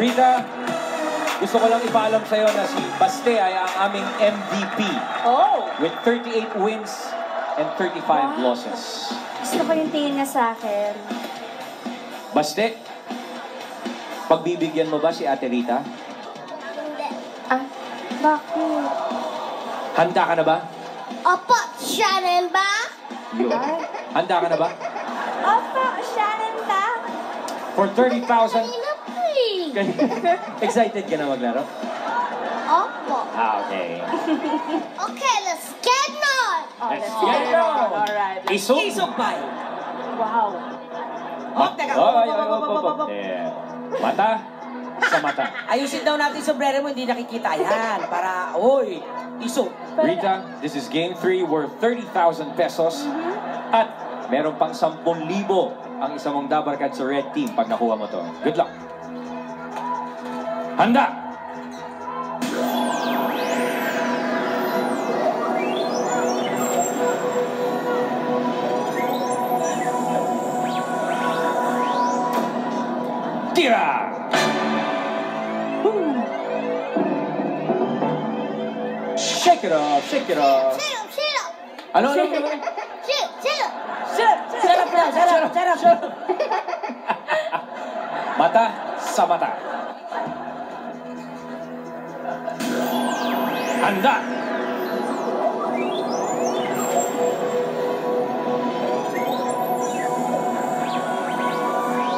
Rita, gusto ko lang ipaalam sa'yo na si Baste ay ang aming MVP. Oh! With 38 wins and 35 losses. Gusto ko yung tingin niya sa akin. Baste, pagbibigyan mo ba si Ate Rita? Hindi. Ah, bakit? Handa ka na ba? Opo, Shannon ba? Yun. Handa ka na ba? Opo, Shannon ba? For 30,000... Kanina po eh. Excited ka na maglaro? Opo. Okay. Okay, let's get on! Let's go. get it on. Alright. Isog? Isumpay. Wow. Oh, teka. Yeah. Mata sa mata. Ayusin daw natin sombrero mo, hindi nakikita yan. Para, oy, iso. Rita, this is game 3 worth 30,000 pesos. At meron pang 10,000 ang isa mong dabarkad sa red team pag nakuha mo to. Good luck. Handa! Tira! Shake it off, shake it off. Shut up! Ano? Shut up! Sarap na, sarap. Mata sa mata. Handa!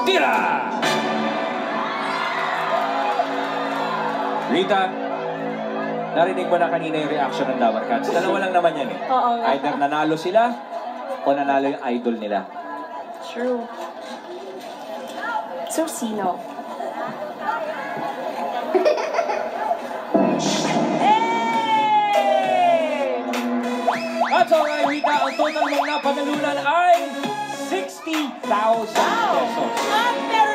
Tira! Rita, narinig mo na kanina yung reaction ng Dabar Cats. Dalawa lang naman yan eh. Oo nga. Either nanalo sila o nanalo yung idol nila. True. So, sino? At so kay Rita, ang total mong napanalunan ay 60,000 pesos. At meron